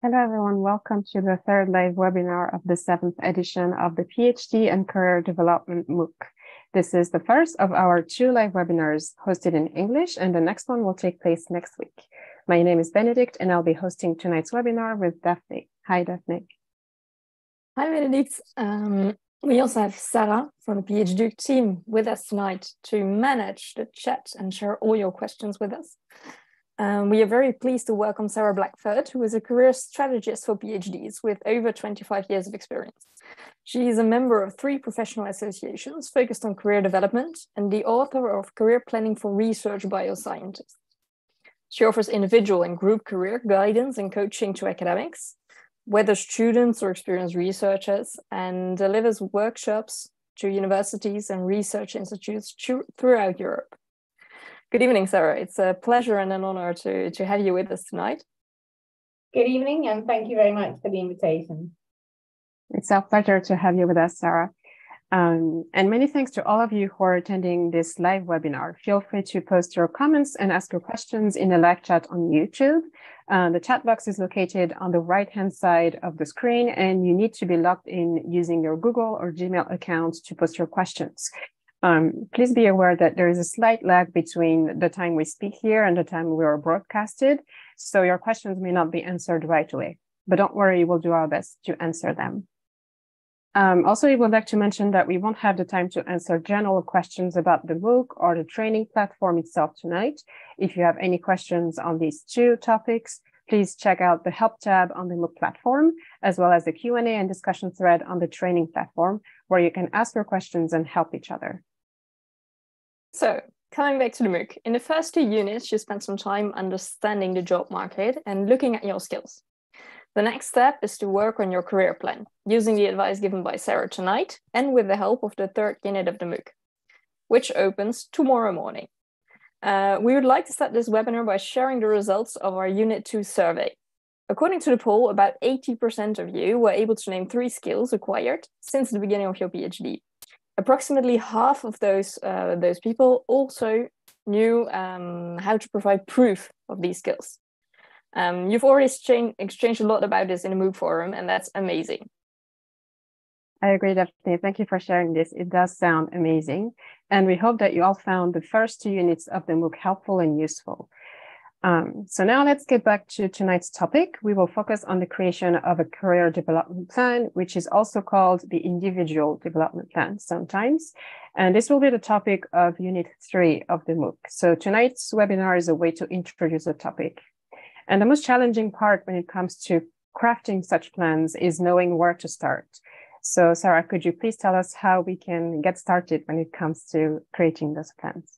Hello, everyone. Welcome to the third live webinar of the 7th edition of the PhD and Career Development MOOC. This is the first of our 2 live webinars hosted in English, and the next one will take place next week. My name is Benedict, and I'll be hosting tonight's webinar with Daphne. Hi, Daphne. Hi, Benedict. We also have Sarah from the PhDOOC team with us tonight to manage the chat and share all your questions with us. We are very pleased to welcome Sarah Blackford, who is a career strategist for PhDs with over 25 years of experience. She is a member of 3 professional associations focused on career development and the author of Career Planning for Research Bioscientists. She offers individual and group career guidance and coaching to academics, whether students or experienced researchers, and delivers workshops to universities and research institutes throughout Europe. Good evening, Sarah. It's a pleasure and an honor to have you with us tonight. Good evening, and thank you very much for the invitation. It's our pleasure to have you with us, Sarah. And many thanks to all of you who are attending this live webinar. Feel free to post your comments and ask your questions in the live chat on YouTube. The chat box is located on the right-hand side of the screen, and you need to be logged in using your Google or Gmail account to post your questions. Please be aware that there is a slight lag between the time we speak here and the time we are broadcasted, so your questions may not be answered right away. But don't worry, we'll do our best to answer them. Also, we would like to mention that we won't have the time to answer general questions about the MOOC or the training platform itself tonight. If you have any questions on these 2 topics, please check out the Help tab on the MOOC platform, as well as the Q&A and discussion thread on the training platform, where you can ask your questions and help each other. So, coming back to the MOOC, in the first 2 units, you spent some time understanding the job market and looking at your skills. The next step is to work on your career plan, using the advice given by Sarah tonight and with the help of the 3rd unit of the MOOC, which opens tomorrow morning. We would like to start this webinar by sharing the results of our Unit 2 survey. According to the poll, about 80% of you were able to name 3 skills acquired since the beginning of your PhD. Approximately half of those people also knew how to provide proof of these skills. You've already exchanged a lot about this in the MOOC forum, and that's amazing. I agree, Daphne. Thank you for sharing this. It does sound amazing. And we hope that you all found the first 2 units of the MOOC helpful and useful. So now let's get back to tonight's topic. We will focus on the creation of a career development plan, which is also called the individual development plan sometimes. And this will be the topic of Unit 3 of the MOOC. So tonight's webinar is a way to introduce the topic. And the most challenging part when it comes to crafting such plans is knowing where to start. So Sarah, could you please tell us how we can get started when it comes to creating those plans?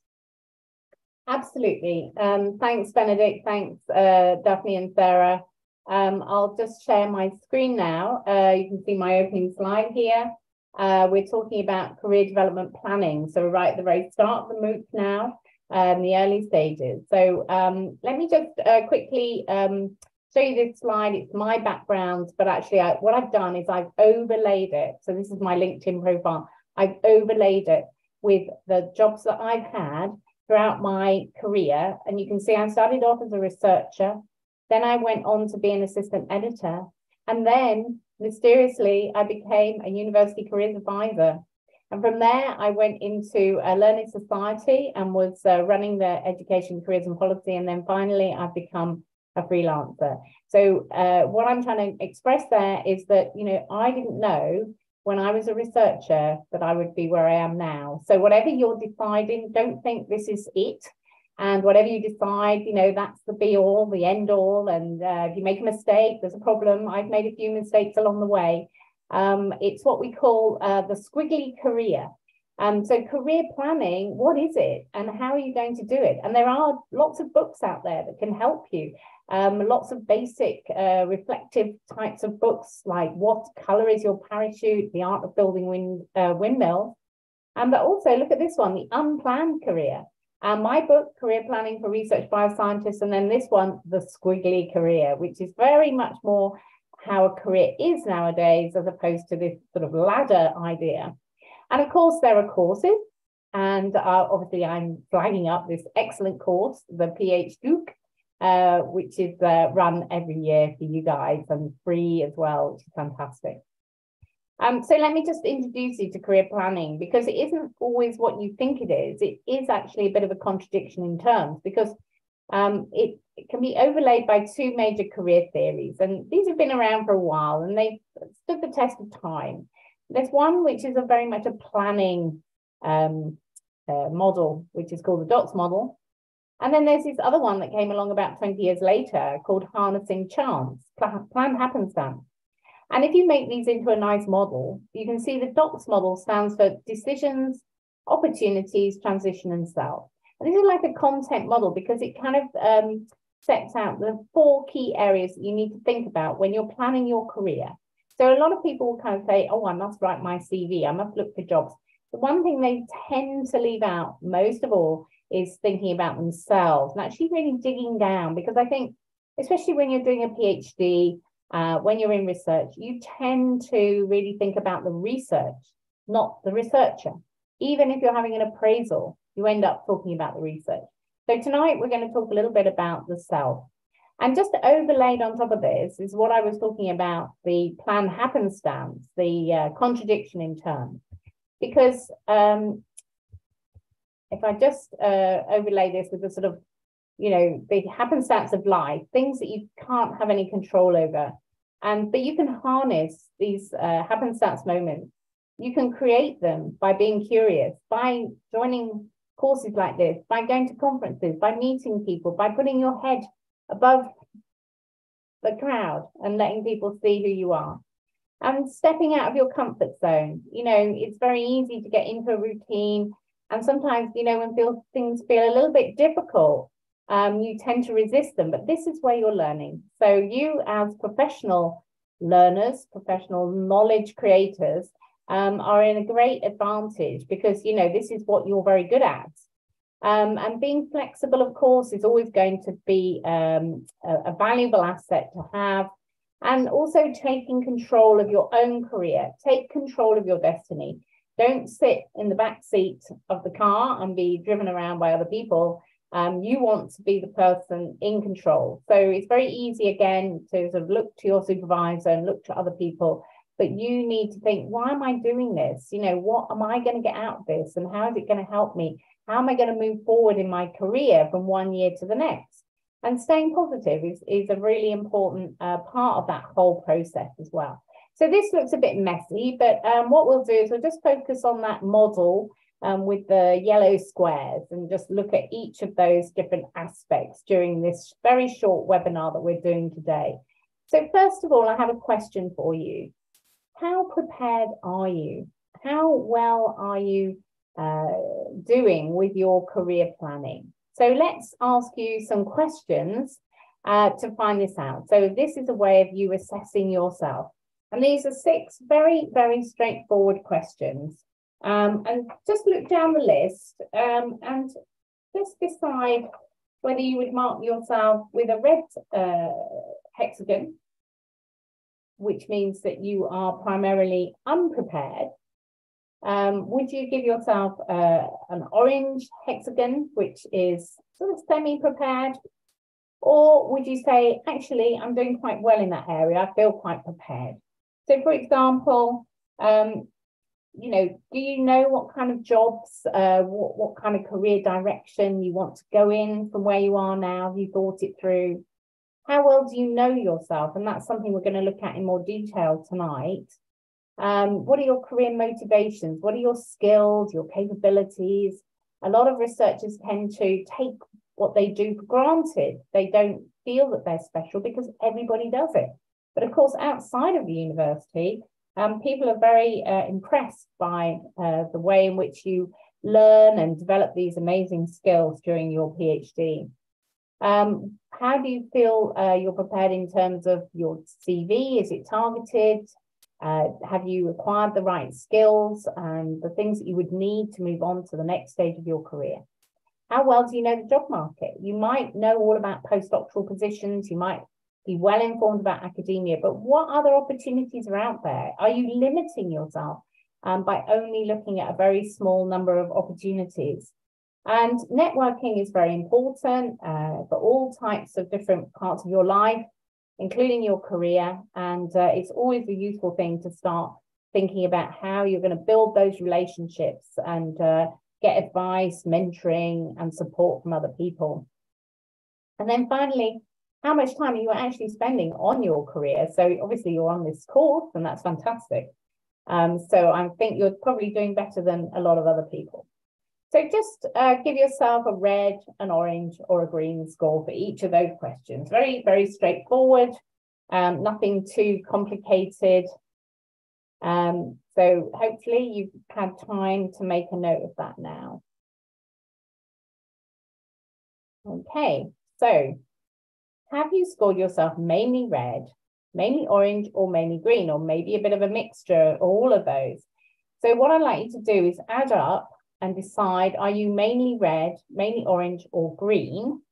Absolutely. Thanks, Benedict. Thanks, Daphne and Sarah. I'll just share my screen now. You can see my opening slide here. We're talking about career development planning. So we're right at the very start of the MOOC now, the early stages. So let me just quickly show you this slide. It's my background, but actually what I've done is I've overlaid it. So this is my LinkedIn profile. I've overlaid it with the jobs that I've had throughout my career. And you can see I started off as a researcher. Then I went on to be an assistant editor. And then mysteriously, I became a university careers advisor. And from there, I went into a learning society and was running the education, careers and policy. And then finally, I've become a freelancer. So what I'm trying to express there is that, I didn't know when I was a researcher that I would be where I am now. So whatever you're deciding, don't think this is it. And whatever you decide, that's the be all, the end all. And if you make a mistake, there's a problem. I've made a few mistakes along the way. It's what we call the squiggly career. So career planning, what is it and how are you going to do it? And there are lots of books out there that can help you. Lots of basic reflective types of books like What Color is Your Parachute? The Art of Building Windmills. But also look at this one, The Unplanned Career. My book, Career Planning for Research Bioscientists, and then this one, The Squiggly Career, which is very much more how a career is nowadays as opposed to this sort of ladder idea. And of course, there are courses. And obviously, I'm flagging up this excellent course, the PhDOOC, which is run every year for you guys and free as well, which is fantastic. So let me just introduce you to career planning, because it isn't always what you think it is. It is actually a bit of a contradiction in terms, because it can be overlaid by two major career theories, and these have been around for a while and they've stood the test of time. There's one which is very much a planning model, which is called the DOCS model. And then there's this other one that came along about 20 years later called harnessing chance, planned happenstance. And if you make these into a nice model, you can see the DOCS model stands for decisions, opportunities, transition, and self. And this is like a content model because it kind of sets out the 4 key areas that you need to think about when you're planning your career. So a lot of people will kind of say, oh, I must write my CV, I must look for jobs. The one thing they tend to leave out most of all is thinking about themselves and actually really digging down, because I think, especially when you're doing a PhD, when you're in research, you tend to really think about the research, not the researcher. Even if you're having an appraisal, you end up talking about the research. So tonight we're going to talk a little bit about the self. And just overlaid on top of this is what I was talking about, the planned happenstance, the contradiction in terms. Because if I just overlay this with the sort of, you know, the happenstance of life, things that you can't have any control over, but you can harness these happenstance moments. You can create them by being curious, by joining courses like this, by going to conferences, by meeting people, by putting your head above the crowd and letting people see who you are. And stepping out of your comfort zone. You know, it's very easy to get into a routine. And sometimes, you know, when things feel a little bit difficult, you tend to resist them. But this is where you're learning. So you as professional learners, professional knowledge creators, are in a great advantage because, you know, this is what you're very good at. And being flexible, of course, is always going to be a valuable asset to have. And also taking control of your own career, take control of your destiny. Don't sit in the back seat of the car and be driven around by other people. You want to be the person in control. So it's very easy, again, to sort of look to your supervisor and look to other people. But you need to think, why am I doing this? You know, what am I going to get out of this? And how is it going to help me? How am I going to move forward in my career from one year to the next? And staying positive is a really important part of that whole process as well. So this looks a bit messy, but what we'll do is we'll just focus on that model with the yellow squares and just look at each of those different aspects during this very short webinar that we're doing today. So first of all, I have a question for you. How prepared are you? How well are you doing with your career planning? So let's ask you some questions to find this out. So this is a way of you assessing yourself. And these are 6 very, very straightforward questions. And just look down the list and just decide whether you would mark yourself with a red hexagon, which means that you are primarily unprepared. Would you give yourself an orange hexagon, which is sort of semi-prepared? Or would you say, actually, I'm doing quite well in that area, I feel quite prepared? So, for example, you know, do you know what kind of jobs, what kind of career direction you want to go in from where you are now? Have you thought it through? How well do you know yourself? And that's something we're going to look at in more detail tonight. What are your career motivations? What are your skills, your capabilities? A lot of researchers tend to take what they do for granted. They don't feel that they're special because everybody does it. But of course, outside of the university, people are very impressed by the way in which you learn and develop these amazing skills during your PhD. How do you feel you're prepared in terms of your CV? Is it targeted? Have you acquired the right skills and the things that you would need to move on to the next stage of your career? How well do you know the job market? You might know all about postdoctoral positions. You might be well informed about academia, but what other opportunities are out there? Are you limiting yourself by only looking at a very small number of opportunities? And networking is very important for all types of different parts of your life, including your career. And it's always a useful thing to start thinking about how you're going to build those relationships and get advice, mentoring, and support from other people. And then finally, how much time are you actually spending on your career? So obviously you're on this course, and that's fantastic. So I think you're probably doing better than a lot of other people. So just give yourself a red, an orange, or a green score for each of those questions. Very, very straightforward, nothing too complicated. So hopefully you've had time to make a note of that now. Okay, so have you scored yourself mainly red, mainly orange, or mainly green, or maybe a bit of a mixture of all of those? So what I'd like you to do is add up and decide, are you mainly red, mainly orange, or green?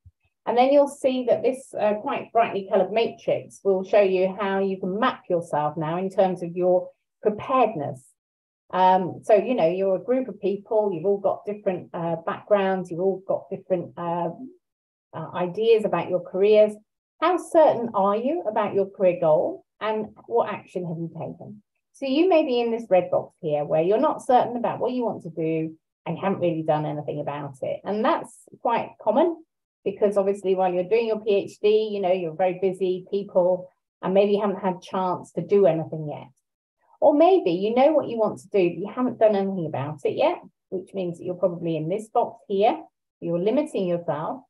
And then you'll see that this quite brightly colored matrix will show you how you can map yourself now in terms of your preparedness. So, you know, you're a group of people, you've all got different backgrounds, you've all got different ideas about your careers. How certain are you about your career goal, and what action have you taken? So you may be in this red box here where you're not certain about what you want to do and you haven't really done anything about it. And that's quite common because obviously while you're doing your PhD, you know, you're very busy people and maybe you haven't had a chance to do anything yet. Or maybe you know what you want to do, but you haven't done anything about it yet, which means that you're probably in this box here. You're limiting yourself.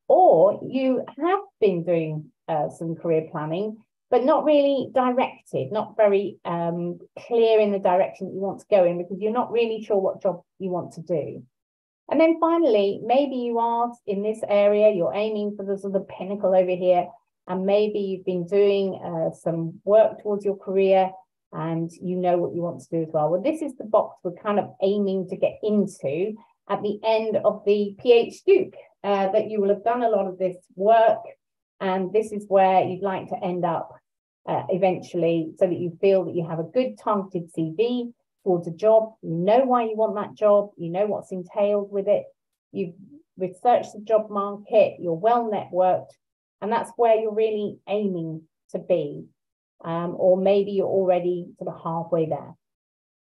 Or you have been doing some career planning, but not really directed, not very clear in the direction that you want to go in because you're not really sure what job you want to do. And then finally, maybe you are in this area, you're aiming for the sort of pinnacle over here, and maybe you've been doing some work towards your career and you know what you want to do as well. Well, this is the box we're kind of aiming to get into at the end of the PhDOOC, that you will have done a lot of this work, and this is where you'd like to end up eventually, so that you feel that you have a good targeted CV towards a job, you know why you want that job, you know what's entailed with it, you've researched the job market, you're well networked, and that's where you're really aiming to be, or maybe you're already sort of halfway there.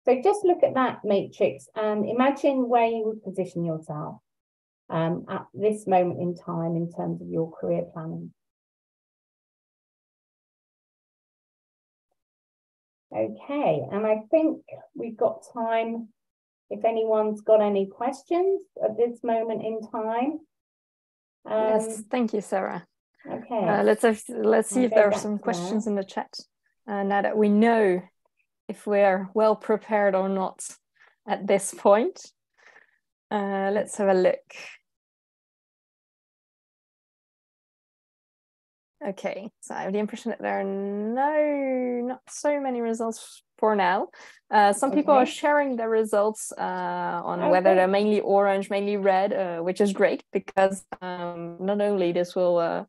So just look at that matrix and imagine where you would position yourself at this moment in time in terms of your career planning. Okay, and I think we've got time if anyone's got any questions at this moment in time. Yes, thank you, Sarah. Okay. Let's see if there are some questions in the chat now that we know if we're well prepared or not at this point. Let's have a look. Okay, so I have the impression that there are not so many results for now. Some people are sharing their results on whether they're mainly orange, mainly red, which is great because not only this will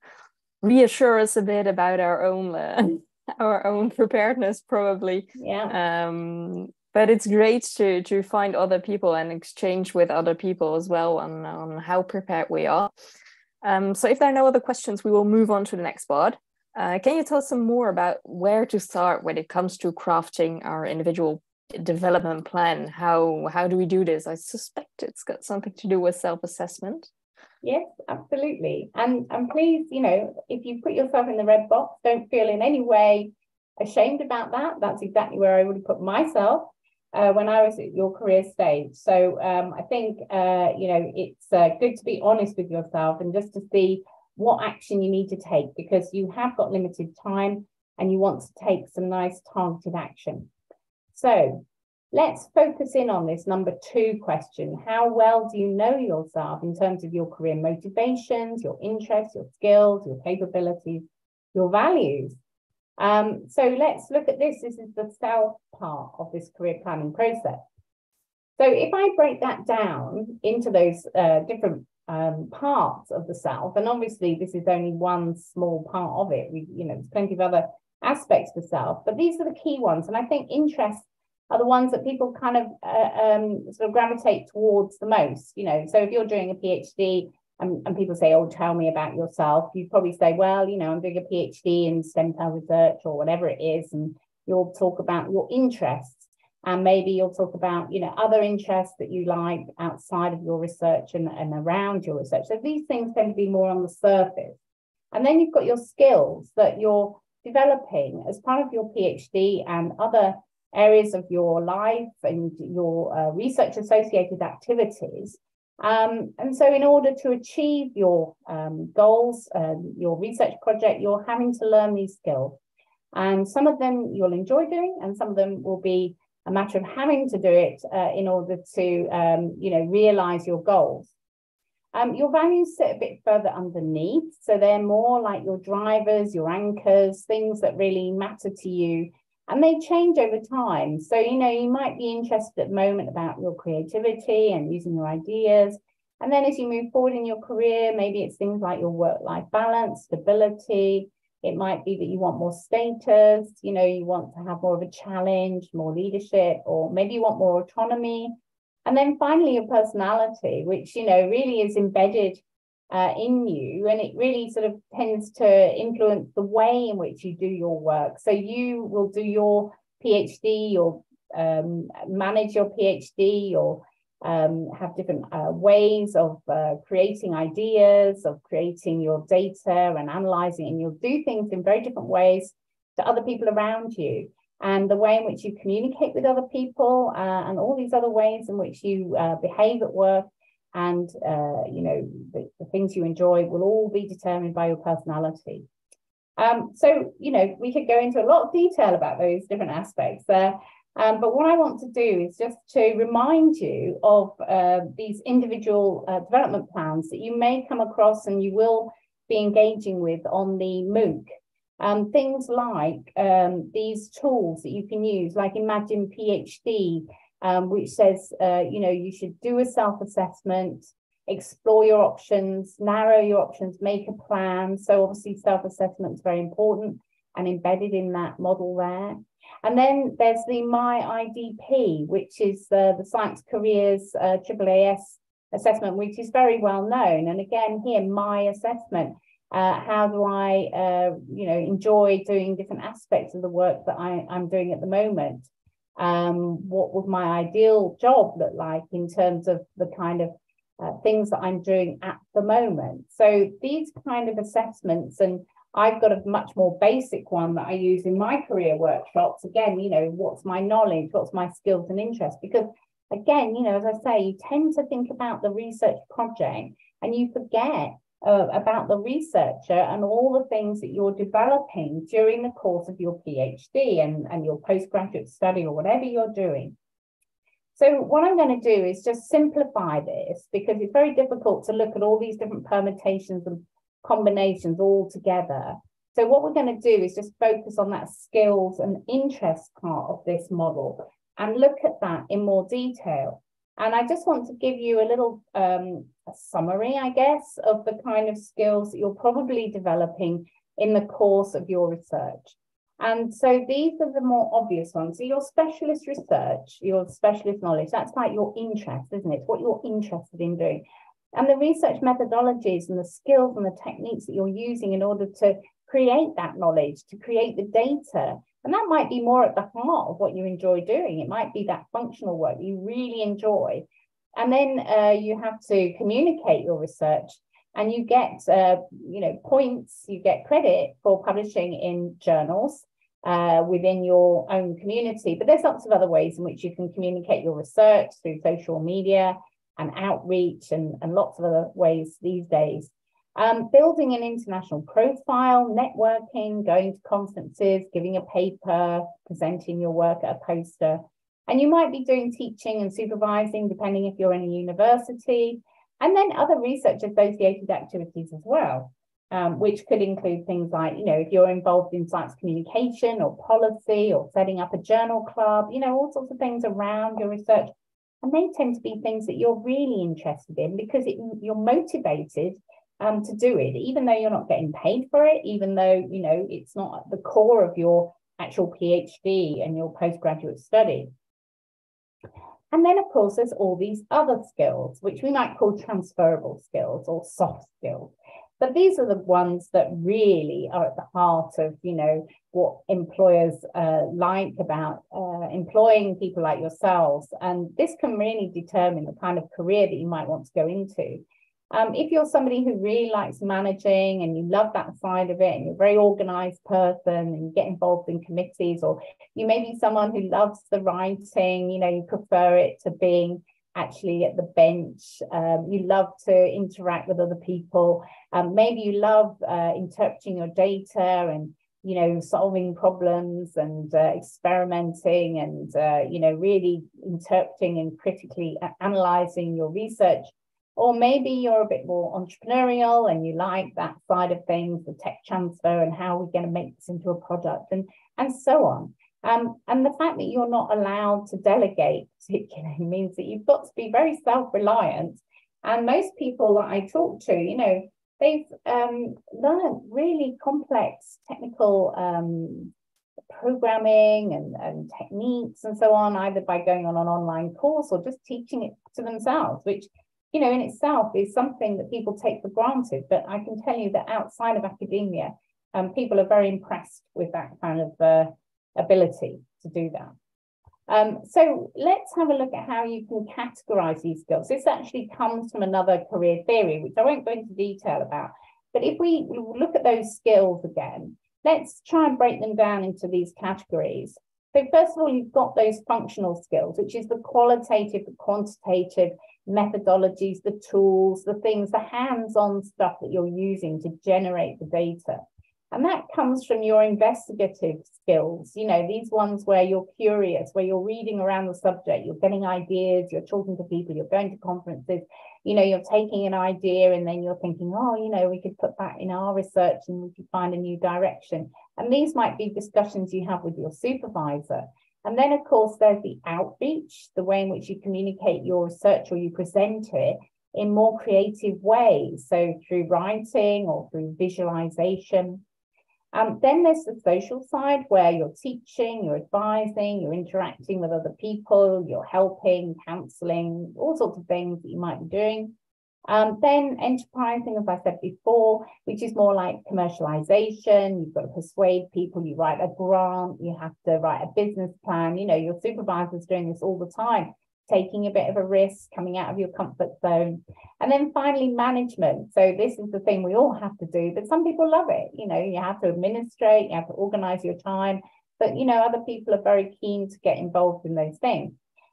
reassure us a bit about our own preparedness, probably. Yeah. But it's great to find other people and exchange with other people as well on how prepared we are. So if there are no other questions, we will move on to the next part. Can you tell us some more about where to start when it comes to crafting our individual development plan? How do we do this? I suspect it's got something to do with self-assessment. Yes, absolutely. And please, you know, if you put yourself in the red box, don't feel in any way ashamed about that. That's exactly where I would have put myself when I was at your career stage. So I think, you know, it's good to be honest with yourself and just to see what action you need to take, because you have got limited time and you want to take some nice targeted action. So let's focus in on this number 2 question. How well do you know yourself in terms of your career motivations, your interests, your skills, your capabilities, your values? So let's look at this. This is the self part of this career planning process. So if I break that down into those different parts of the self, and obviously this is only one small part of it, you know, there's plenty of other aspects to self, but these are the key ones. And I think interests are the ones that people kind of sort of gravitate towards the most. You know, so if you're doing a PhD and people say, oh, tell me about yourself, you'd probably say, well, you know, I'm doing a PhD in stem cell research or whatever it is, and you'll talk about your interests. And maybe you'll talk about, you know, other interests that you like outside of your research and around your research. So these things tend to be more on the surface. And then you've got your skills that you're developing as part of your PhD and other areas of your life and your research associated activities. And so in order to achieve your goals, your research project, you're having to learn these skills. And some of them you'll enjoy doing, and some of them will be a matter of having to do it in order to, you know, realize your goals. Your values sit a bit further underneath. So they're more like your drivers, your anchors, things that really matter to you. And they change over time. So, you know, you might be interested at the moment about your creativity and using your ideas. And then as you move forward in your career, maybe it's things like your work-life balance, stability. It might be that you want more status, you know, you want to have more of a challenge, more leadership, or maybe you want more autonomy. And then finally, your personality, which, you know, really is embedded in you, and it really sort of tends to influence the way in which you do your work. So you will do your PhD or manage your PhD or have different ways of creating ideas, of creating your data and analyzing, and you'll do things in very different ways to other people around you. And the way in which you communicate with other people and all these other ways in which you behave at work and, you know, the things you enjoy will all be determined by your personality. So, you know, we could go into a lot of detail about those different aspects there. But what I want to do is just to remind you of these individual development plans that you may come across and you will be engaging with on the MOOC. Things like these tools that you can use, like Imagine PhD, which says, you know, you should do a self-assessment, explore your options, narrow your options, make a plan. So obviously self-assessment is very important and embedded in that model there. And then there's the My IDP, which is the Science Careers AAAS assessment, which is very well known. And again, here, my assessment. How do I, you know, enjoy doing different aspects of the work that I'm doing at the moment? What would my ideal job look like in terms of the kind of things that I'm doing at the moment? So these kind of assessments, and I've got a much more basic one that I use in my career workshops. Again, you know, what's my knowledge? What's my skills and interests? Because again, you know, as I say, you tend to think about the research project and you forget about the researcher and all the things that you're developing during the course of your PhD and your postgraduate study or whatever you're doing. So what I'm going to do is just simplify this, because it's very difficult to look at all these different permutations and combinations all together. So what we're going to do is just focus on that skills and interest part of this model and look at that in more detail. And I just want to give you a little a summary, I guess, of the kind of skills that you're probably developing in the course of your research. And so these are the more obvious ones. So your specialist research, your specialist knowledge, that's like your interest, isn't it? It's what you're interested in doing. And the research methodologies and the skills and the techniques that you're using in order to create that knowledge, to create the data. And that might be more at the heart of what you enjoy doing. It might be that functional work that you really enjoy. And then you have to communicate your research, and you get, you know, points, you get credit for publishing in journals within your own community. But there's lots of other ways in which you can communicate your research through social media and outreach and lots of other ways these days. Building an international profile, networking, going to conferences, giving a paper, presenting your work at a poster. And you might be doing teaching and supervising, depending if you're in a university, and then other research associated activities as well, which could include things like, you know, if you're involved in science communication or policy or setting up a journal club, you know, all sorts of things around your research. And they tend to be things that you're really interested in because you're motivated to do it, even though you're not getting paid for it, even though, you know, it's not at the core of your actual PhD and your postgraduate study. And then, of course, there's all these other skills, which we might call transferable skills or soft skills. But these are the ones that really are at the heart of, you know, what employers like about employing people like yourselves. And this can really determine the kind of career that you might want to go into. If you're somebody who really likes managing and you love that side of it and you're a very organized person and you get involved in committees, or you may be someone who loves the writing, you know, you prefer it to being actually at the bench, you love to interact with other people, maybe you love interpreting your data and, you know, solving problems and experimenting and, you know, really interpreting and critically analyzing your research. Or maybe you're a bit more entrepreneurial and you like that side of things, the tech transfer and how we're going to make this into a product and so on. And the fact that you're not allowed to delegate particularly means that you've got to be very self-reliant. And most people that I talk to, you know, they've learned really complex technical programming and techniques and so on, either by going on an online course or just teaching it to themselves, which, you know, in itself is something that people take for granted. But I can tell you that outside of academia, people are very impressed with that kind of ability to do that. So let's have a look at how you can categorize these skills. This actually comes from another career theory, which I won't go into detail about. But if we look at those skills again, let's try and break them down into these categories. So first of all, you've got those functional skills, which is the qualitative, the quantitative methodologies, the tools, the things, the hands-on stuff that you're using to generate the data. And that comes from your investigative skills, you know, these ones where you're curious, where you're reading around the subject, you're getting ideas, you're talking to people, you're going to conferences, you know, you're taking an idea and then you're thinking, oh, you know, we could put that in our research and we could find a new direction. And these might be discussions you have with your supervisor. And then, of course, there's the outreach, the way in which you communicate your research or you present it in more creative ways. So through writing or through visualization. Then there's the social side where you're teaching, you're advising, you're interacting with other people, you're helping, counseling, all sorts of things that you might be doing. Then enterprising, as I said before, which is more like commercialization. You've got to persuade people, you write a grant, you have to write a business plan. You know, your supervisor's doing this all the time, taking a bit of a risk, coming out of your comfort zone. And then finally, management. So this is the thing we all have to do, but some people love it. You know, you have to administrate, you have to organize your time, but, you know, other people are very keen to get involved in those things.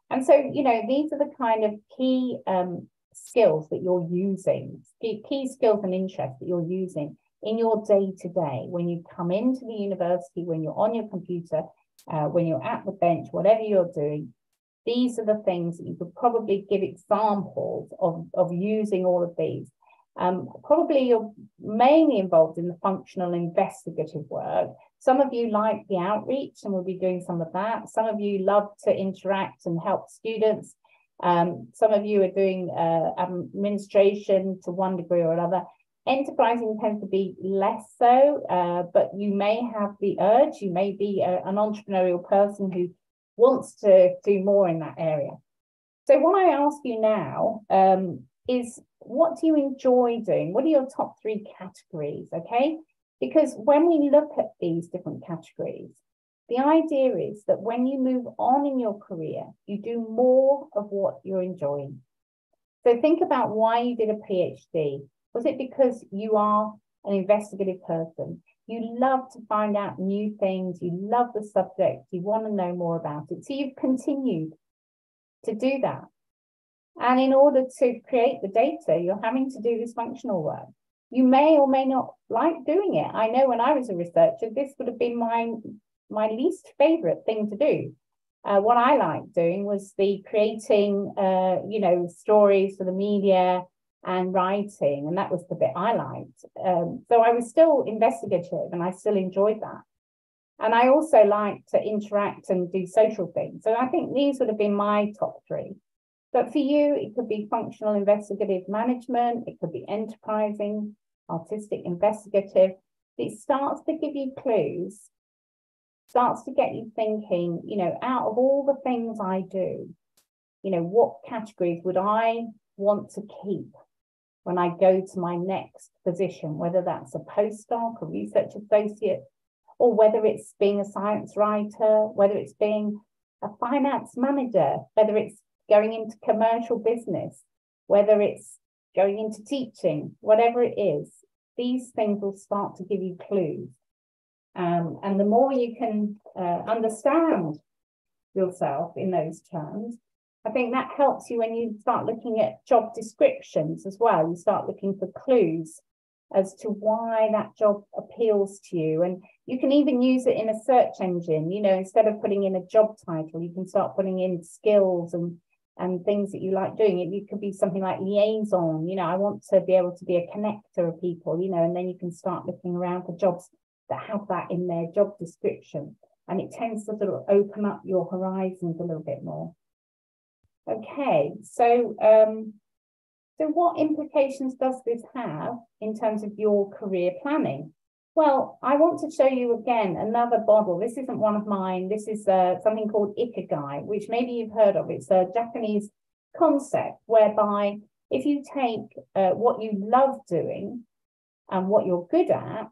And so, you know, these are the kind of key skills that you're using, key skills and interests that you're using in your day-to-day, when you come into the university, when you're on your computer, when you're at the bench, whatever you're doing. These are the things that you could probably give examples of using all of these. Probably you're mainly involved in the functional investigative work. Some of you like the outreach and will be doing some of that. Some of you love to interact and help students. Some of you are doing administration to one degree or another. Enterprising tends to be less so, but you may have the urge. You may be an entrepreneurial person who wants to do more in that area. So what I ask you now is, what do you enjoy doing? What are your top 3 categories, okay? Because when we look at these different categories, the idea is that when you move on in your career, you do more of what you're enjoying. So think about why you did a PhD. Was it because you are an investigative person? You love to find out new things. You love the subject. You want to know more about it. So you've continued to do that. And in order to create the data, you're having to do this functional work. You may or may not like doing it. I know when I was a researcher, this would have been my least favorite thing to do. What I liked doing was the creating, you know, stories for the media and writing, and that was the bit I liked. So I was still investigative and I still enjoyed that. And I also like to interact and do social things. So I think these would have been my top 3. But for you, it could be functional investigative management, it could be enterprising, artistic investigative. It starts to give you clues, starts to get you thinking, you know, out of all the things I do, you know, what categories would I want to keep when I go to my next position, whether that's a postdoc, a research associate, or whether it's being a science writer, whether it's being a finance manager, whether it's going into commercial business, whether it's going into teaching, whatever it is, these things will start to give you clues. And the more you can understand yourself in those terms, I think that helps you when you start looking at job descriptions as well. You start looking for clues as to why that job appeals to you. And you can even use it in a search engine. You know, instead of putting in a job title, you can start putting in skills and things that you like doing. It could be something like liaison. You know, I want to be able to be a connector of people, you know, and then you can start looking around for jobs that have that in their job description. And it tends to sort of open up your horizons a little bit more. Okay, so what implications does this have in terms of your career planning? Well, I want to show you again another model. This isn't one of mine. This is something called Ichigai, which maybe you've heard of. It's a Japanese concept whereby if you take what you love doing and what you're good at,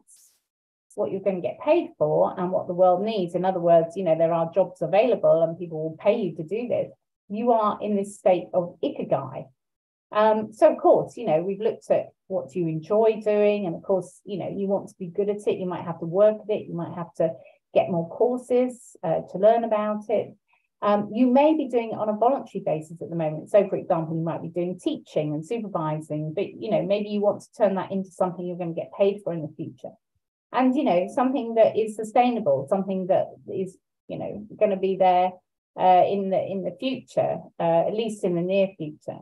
what you're going to get paid for and what the world needs. In other words, you know, there are jobs available and people will pay you to do this. You are in this state of Ichigai. So of course, you know, we've looked at what you enjoy doing, and of course, you know, you want to be good at it. You might have to work at it. You might have to get more courses to learn about it. You may be doing it on a voluntary basis at the moment. So for example, you might be doing teaching and supervising, but you know, maybe you want to turn that into something you're going to get paid for in the future. And, you know, something that is sustainable, something that is, you know, going to be there in the future, at least in the near future.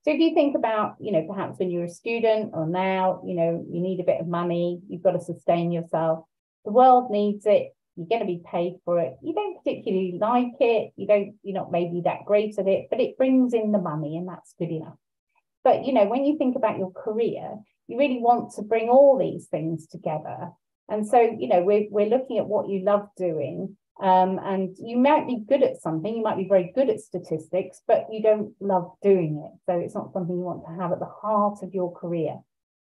So if you think about, you know, perhaps when you're a student or now, you know, you need a bit of money, you've got to sustain yourself. The world needs it. You're going to be paid for it. You don't particularly like it. You're not maybe that great at it, but it brings in the money and that's good enough. But, you know, when you think about your career, you really want to bring all these things together. And so, you know, we're looking at what you love doing. And you might be good at something, you might be very good at statistics, but you don't love doing it. So it's not something you want to have at the heart of your career.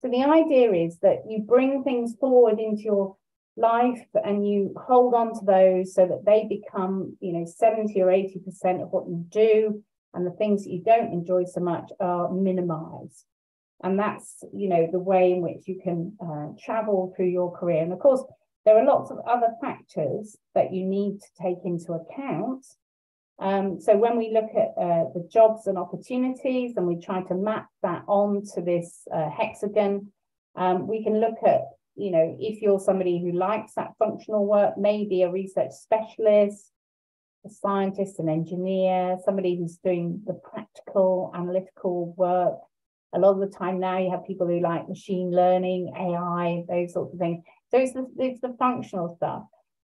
So the idea is that you bring things forward into your life and you hold on to those so that they become, you know, 70 or 80% of what you do, and the things that you don't enjoy so much are minimized. And that's, you know, the way in which you can travel through your career. And of course, there are lots of other factors that you need to take into account. So when we look at the jobs and opportunities and we try to map that onto this hexagon, we can look at, you know, if you're somebody who likes that functional work, maybe a research specialist, a scientist, an engineer, somebody who's doing the practical, analytical work. A lot of the time now you have people who like machine learning, AI, those sorts of things. So it's the functional stuff.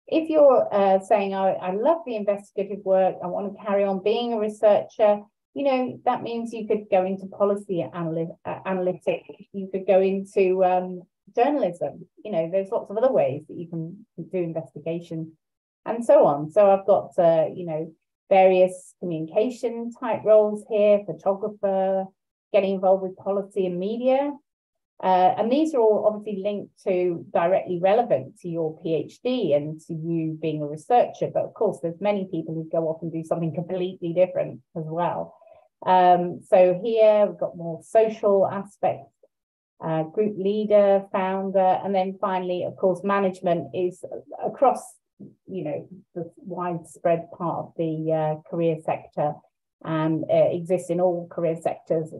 If you're saying, oh, I love the investigative work, I want to carry on being a researcher, you know, that means you could go into policy analytics, you could go into journalism, you know, there's lots of other ways that you can do investigation and so on. So I've got, you know, various communication type roles here, photographer, getting involved with policy and media. And these are all obviously linked to directly relevant to your PhD and to you being a researcher. But of course, there's many people who go off and do something completely different as well. So here we've got more social aspects, group leader, founder, and then finally, of course, management is across, you know, the widespread part of the career sector and exists in all career sectors.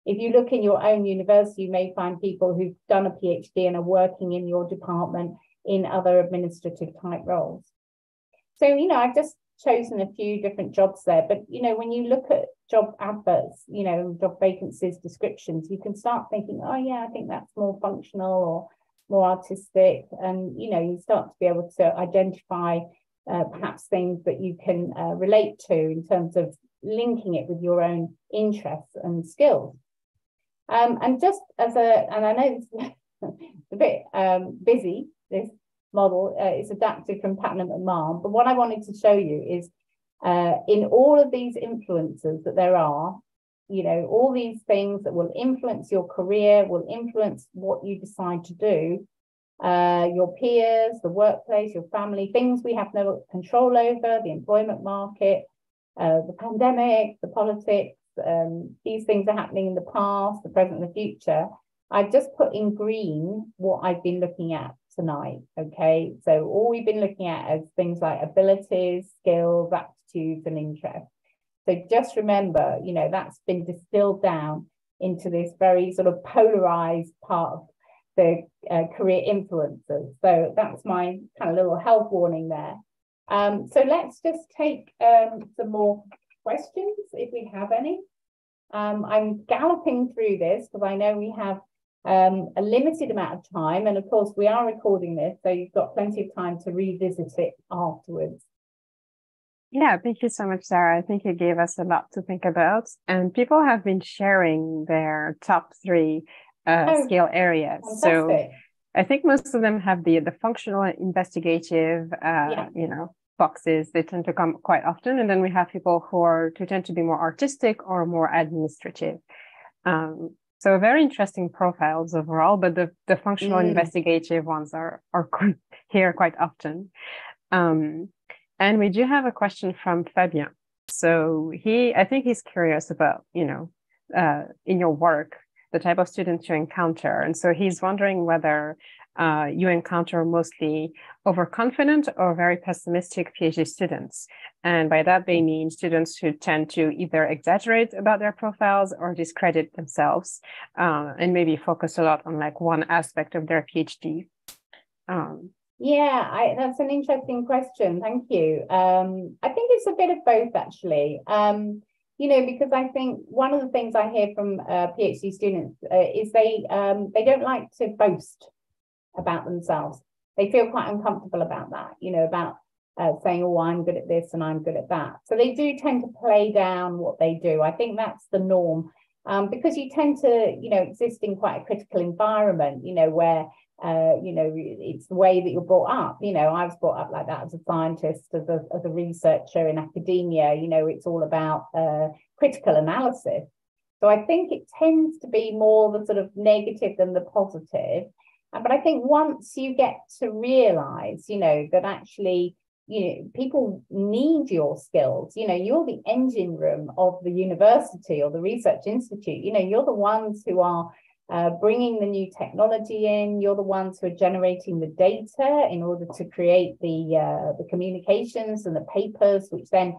If you look in your own university, you may find people who've done a PhD and are working in your department in other administrative type roles. So, you know, I've just chosen a few different jobs there, but, you know, when you look at job adverts, you know, job vacancies, descriptions, you can start thinking, oh yeah, I think that's more functional or more artistic. And, you know, you start to be able to identify perhaps things that you can relate to in terms of linking it with your own interests and skills. And just as and I know it's a bit busy, this model is adapted from Putnam and Marm, but what I wanted to show you is in all of these influences that there are, you know, all these things that will influence your career, will influence what you decide to do, your peers, the workplace, your family, things we have no control over, the employment market, the pandemic, the politics, these things are happening in the past, the present, and the future. I've just put in green what I've been looking at tonight, okay? So all we've been looking at is things like abilities, skills, aptitudes, and interests. So just remember, you know, that's been distilled down into this very sort of polarized part of the career influencers. So that's my kind of little health warning there. So let's just take some more questions if we have any. I'm galloping through this because I know we have a limited amount of time, and of course we are recording this, so you've got plenty of time to revisit it afterwards. Yeah, thank you so much, Sarah. I think you gave us a lot to think about, and people have been sharing their top 3 skill areas. Fantastic. So I think most of them have the functional and investigative, you know, boxes. They tend to come quite often, and then we have people who tend to be more artistic or more administrative. So very interesting profiles overall, but the functional investigative ones are here quite often. And we do have a question from Fabien. So I think he's curious about, you know, in your work, the type of students you encounter. And so he's wondering whether you encounter mostly overconfident or very pessimistic PhD students. And by that, they mean students who tend to either exaggerate about their profiles or discredit themselves, and maybe focus a lot on like one aspect of their PhD. Yeah, that's an interesting question. Thank you. I think it's a bit of both, actually. You know, because I think one of the things I hear from PhD students is they don't like to boast about themselves. They feel quite uncomfortable about that, you know, about saying, oh, I'm good at this and I'm good at that. So they do tend to play down what they do. I think that's the norm, because you tend to, you know, exist in quite a critical environment, you know, where you know, it's the way that you're brought up. You know, I was brought up like that as a scientist, as a researcher in academia. You know, it's all about critical analysis. So I think it tends to be more the sort of negative than the positive. But I think once you get to realize, you know, that actually, you know, people need your skills. You know, you're the engine room of the university or the research institute. You know, you're the ones who are bringing the new technology in. You're the ones who are generating the data in order to create the communications and the papers, which then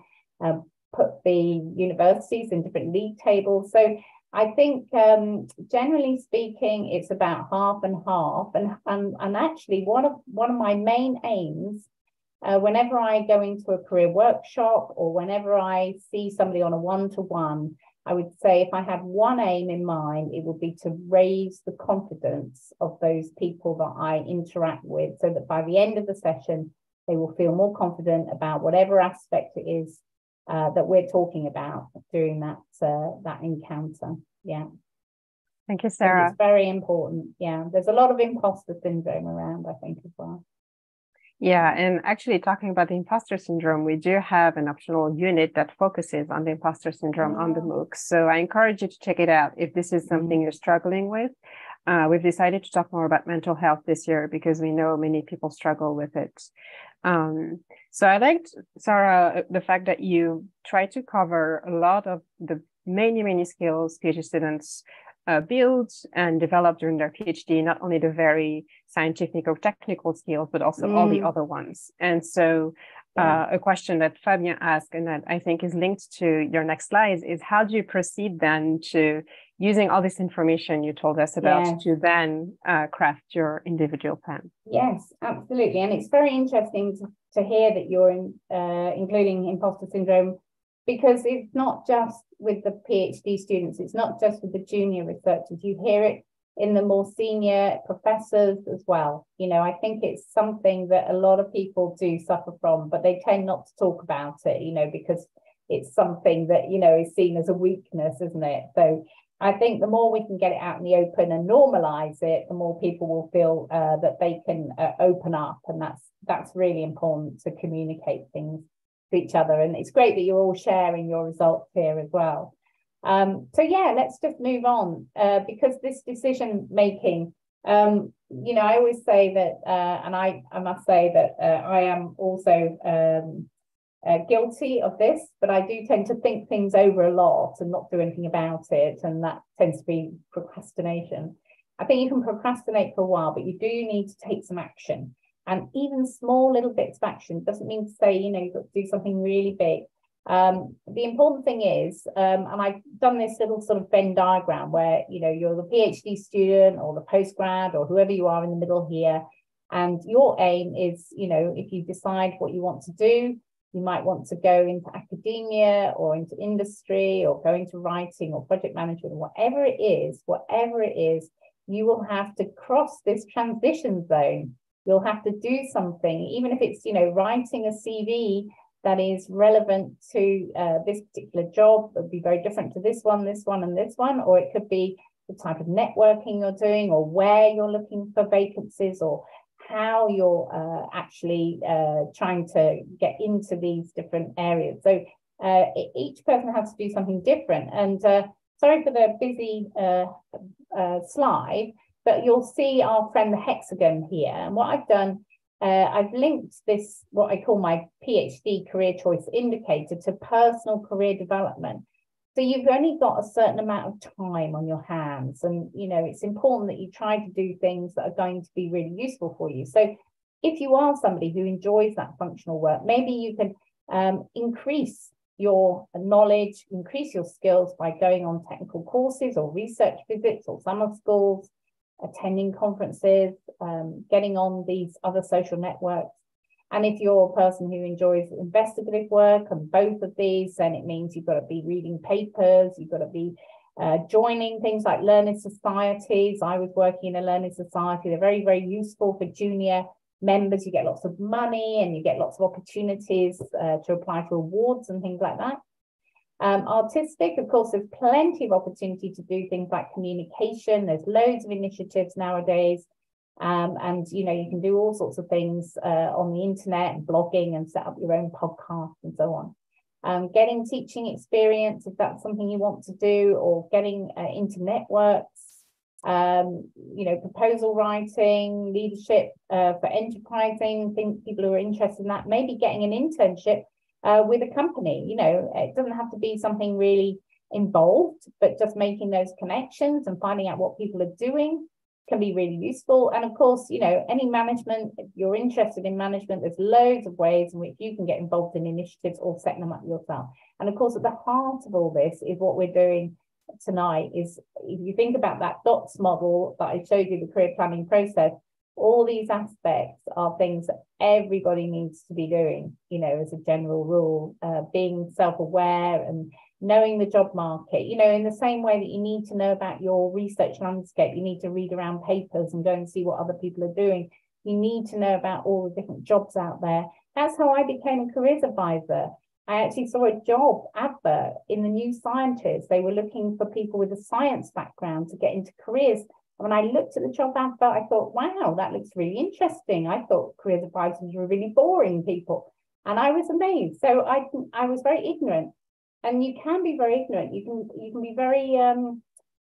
put the universities in different league tables. So I think generally speaking, it's about half and half. And actually, one of my main aims, whenever I go into a career workshop or whenever I see somebody on a one-to-one, I would say if I had one aim in mind, it would be to raise the confidence of those people that I interact with, so that by the end of the session, they will feel more confident about whatever aspect it is that we're talking about during that encounter. Yeah. Thank you, Sarah. It's very important. Yeah, there's a lot of imposter syndrome around, I think, as well. Yeah, and actually talking about the imposter syndrome, we do have an optional unit that focuses on the imposter syndrome on the MOOC. So I encourage you to check it out if this is something you're struggling with. We've decided to talk more about mental health this year because we know many people struggle with it. So I liked, Sarah, the fact that you try to cover a lot of the many skills PhD students build and develop during their PhD, not only the very scientific or technical skills, but also all the other ones. And so a question that Fabien asked, and that I think is linked to your next slides, is how do you proceed then to using all this information you told us about to then craft your individual plan? Yes, absolutely. And it's very interesting to hear that you're including imposter syndrome, because it's not just with the PhD students, it's not just with the junior researchers. You hear it in the more senior professors as well. You know, I think it's something that a lot of people do suffer from, but they tend not to talk about it, you know, because it's something that, you know, is seen as a weakness, isn't it? So I think the more we can get it out in the open and normalize it, the more people will feel that they can open up, and that's really important to communicate things to each other. And it's great that you're all sharing your results here as well. So yeah, let's just move on, because this decision making, you know, I always say that, and I must say that I am also guilty of this, but I do tend to think things over a lot and not do anything about it, and that tends to be procrastination. I think you can procrastinate for a while, but you do need to take some action, and even small little bits of action doesn't mean to say, you know, you've got to do something really big. The important thing is, and I've done this little sort of Venn diagram where, you know, you're the PhD student or the postgrad or whoever you are in the middle here, and your aim is, you know, if you decide what you want to do, you might want to go into academia or into industry or go into writing or project management, whatever it is, you will have to cross this transition zone. You'll have to do something, even if it's, you know, writing a CV that is relevant to this particular job. It would be very different to this one, and this one, or it could be the type of networking you're doing, or where you're looking for vacancies, or how you're actually trying to get into these different areas. So each person has to do something different. And sorry for the busy slide, but you'll see our friend the hexagon here. And what I've done, I've linked this, what I call my PhD career choice indicator, to personal career development. So you've only got a certain amount of time on your hands, and, you know, it's important that you try to do things that are going to be really useful for you. So if you are somebody who enjoys that functional work, maybe you can increase your knowledge, increase your skills by going on technical courses or research visits or summer schools, attending conferences, getting on these other social networks. And if you're a person who enjoys investigative work and both of these, then it means you've got to be reading papers, you've got to be joining things like learning societies. I was working in a learning society. They're very, very useful for junior members. You get lots of money and you get lots of opportunities to apply for awards and things like that. Artistic, of course, there's plenty of opportunity to do things like communication. There's loads of initiatives nowadays. And, you know, you can do all sorts of things on the internet and blogging and set up your own podcast and so on. Getting teaching experience, if that's something you want to do, or getting into networks, you know, proposal writing, leadership for enterprising, people who are interested in that, maybe getting an internship with a company. You know, it doesn't have to be something really involved, but just making those connections and finding out what people are doing can be really useful. And of course, you know, any management, if you're interested in management, there's loads of ways in which you can get involved in initiatives or setting them up yourself. And of course, at the heart of all this is what we're doing tonight. Is if you think about that DOTS model that I showed you, the career planning process, all these aspects are things that everybody needs to be doing, you know, as a general rule, being self-aware and knowing the job market, you know, in the same way that you need to know about your research landscape, you need to read around papers and go and see what other people are doing. You need to know about all the different jobs out there. That's how I became a careers advisor. I actually saw a job advert in the New Scientist. They were looking for people with a science background to get into careers. And when I looked at the job advert, I thought, wow, that looks really interesting. I thought careers advisors were really boring people. And I was amazed. So I was very ignorant. And you can be very ignorant. You can be very, you know,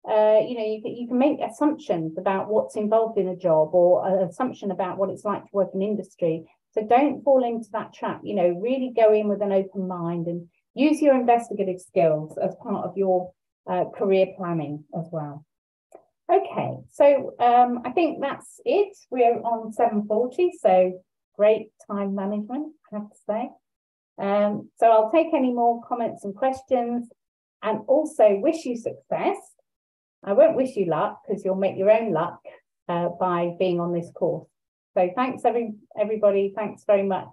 you can make assumptions about what's involved in a job, or an assumption about what it's like to work in industry. So don't fall into that trap. You know, really go in with an open mind and use your investigative skills as part of your career planning as well. Okay, so I think that's it. We're on 7:40, so great time management, I have to say. So I'll take any more comments and questions, and also wish you success. I won't wish you luck, because you'll make your own luck by being on this course. So thanks everybody. Thanks very much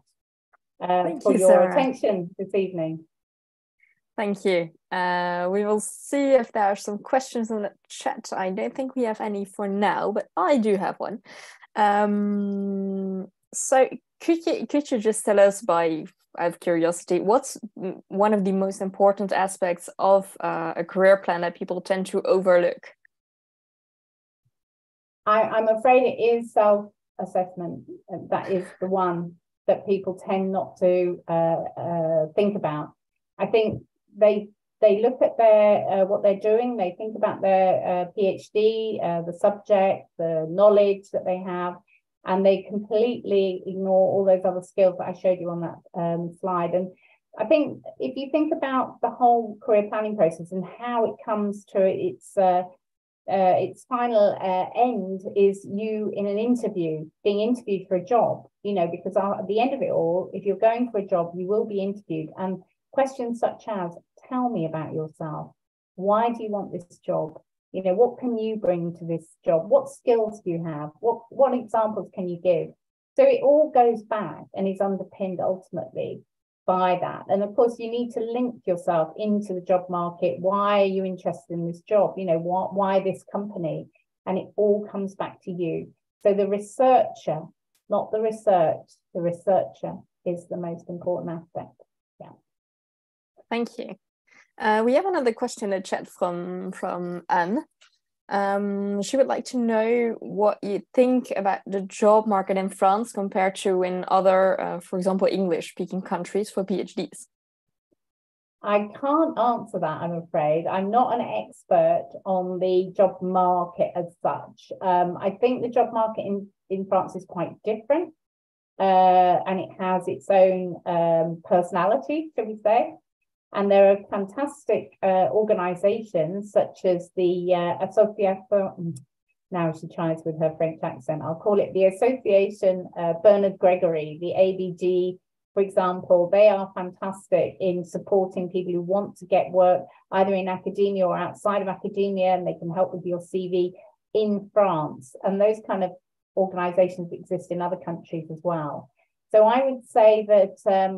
for your attention this evening. Thank you. We will see if there are some questions in the chat. I don't think we have any for now, but I do have one. So could you just tell us, out of curiosity, what's one of the most important aspects of a career plan that people tend to overlook? I'm afraid it is self-assessment. That is the one. that people tend not to think about. I think they look at their what they're doing, they think about their PhD, the subject, the knowledge that they have, and they completely ignore all those other skills that I showed you on that slide. And I think if you think about the whole career planning process and how it comes to its final end is you in an interview, being interviewed for a job, you know, because at the end of it all, if you're going for a job, you will be interviewed. And questions such as, tell me about yourself. Why do you want this job? You know, what can you bring to this job? What skills do you have? What examples can you give? So it all goes back and is underpinned ultimately by that. And of course, you need to link yourself into the job market. Why are you interested in this job? You know, why this company? And it all comes back to you. So the researcher, not the research, the researcher is the most important aspect. Yeah. Thank you. We have another question in the chat from Anne. She would like to know what you think about the job market in France compared to in other, for example, English-speaking countries for PhDs. I can't answer that, I'm afraid. I'm not an expert on the job market as such. I think the job market in France is quite different, and it has its own personality, shall we say. And there are fantastic organizations such as the Association, now she tries with her French accent, I'll call it the Association Bernard Gregory, the ABG, for example. They are fantastic in supporting people who want to get work either in academia or outside of academia, and they can help with your CV in France. And those kind of organizations exist in other countries as well. So I would say that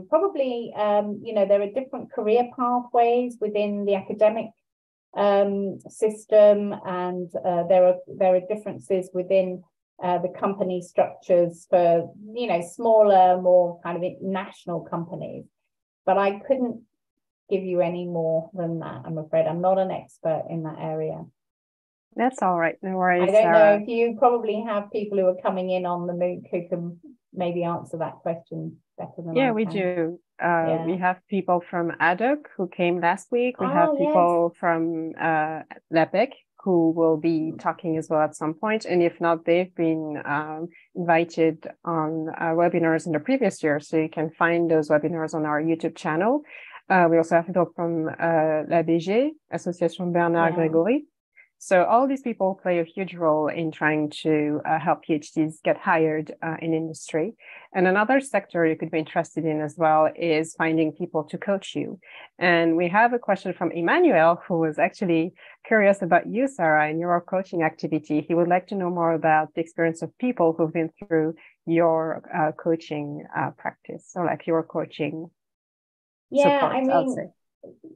probably, you know, there are different career pathways within the academic system, and there are differences within the company structures for, you know, smaller, more kind of national companies. But I couldn't give you any more than that, I'm afraid. I'm not an expert in that area. That's all right. No worries. I don't know if you probably have people who are coming in on the MOOC who can maybe answer that question better than I can. We do. We have people from PhDOOC who came last week. We have people from LAPEC who will be talking as well at some point. And if not, they've been invited on webinars in the previous year. So you can find those webinars on our YouTube channel. We also have people from l'ABG, Association Bernard Gregory. So all these people play a huge role in trying to help PhDs get hired in industry. And another sector you could be interested in as well is finding people to coach you. And we have a question from Emmanuel, who was actually curious about you, Sarah, and your coaching activity. He would like to know more about the experience of people who've been through your coaching practice, or like your coaching support, I'll say.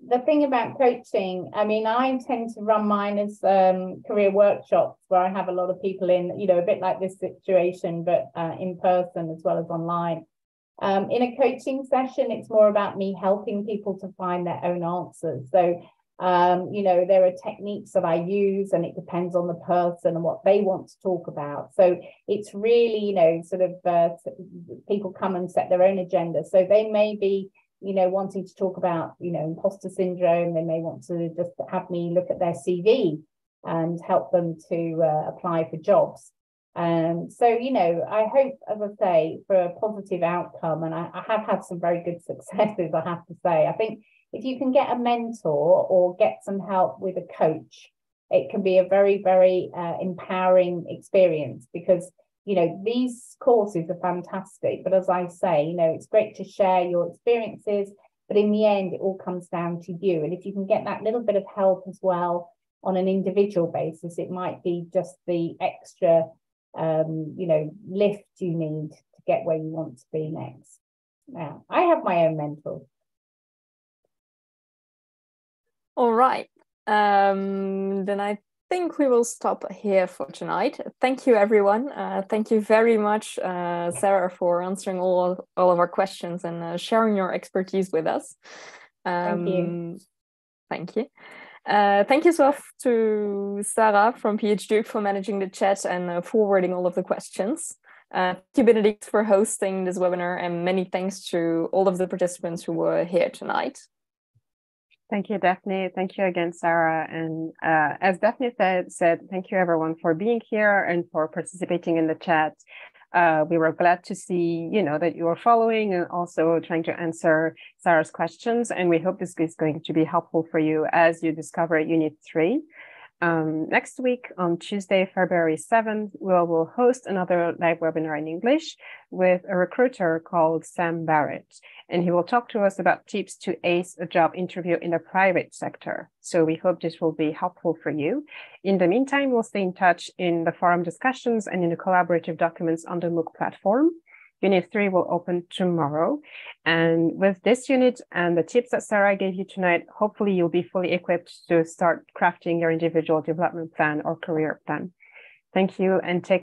The thing about coaching, I mean, I tend to run mine as career workshops where I have a lot of people in, you know, a bit like this situation, but in person as well as online. In a coaching session, it's more about me helping people to find their own answers. So, you know, there are techniques that I use, and it depends on the person and what they want to talk about. So it's really, you know, sort of people come and set their own agenda. So they may be, you know, wanting to talk about, you know, imposter syndrome. They may want to just have me look at their CV and help them to apply for jobs. So, you know, I hope, as I say, for a positive outcome, and I have had some very good successes, I have to say. I think if you can get a mentor or get some help with a coach, it can be a very, very empowering experience, because you know, these courses are fantastic, but as I say, you know, it's great to share your experiences, but in the end, it all comes down to you. And if you can get that little bit of help as well on an individual basis, it might be just the extra, you know, lift you need to get where you want to be next. Now, I have my own mentors. All right. Then I think we will stop here for tonight. Thank you, everyone. Thank you very much, Sarah, for answering all of our questions and sharing your expertise with us. Thank you. Thank you. Thank you as well to Sarah from PhDOOC for managing the chat and forwarding all of the questions. Thank you, Benedict, for hosting this webinar, and many thanks to all of the participants who were here tonight. Thank you, Daphne. Thank you again, Sarah. And as Daphne said, thank you everyone for being here and for participating in the chat. We were glad to see, that you were following and also trying to answer Sarah's questions. And we hope this is going to be helpful for you as you discover Unit 3. Next week on Tuesday, February 7th, we'll host another live webinar in English with a recruiter called Sam Barrett, and he will talk to us about tips to ace a job interview in the private sector. So we hope this will be helpful for you. In the meantime, we'll stay in touch in the forum discussions and in the collaborative documents on the MOOC platform. Unit 3 will open tomorrow. And with this unit and the tips that Sarah gave you tonight, hopefully you'll be fully equipped to start crafting your individual development plan or career plan. Thank you, and take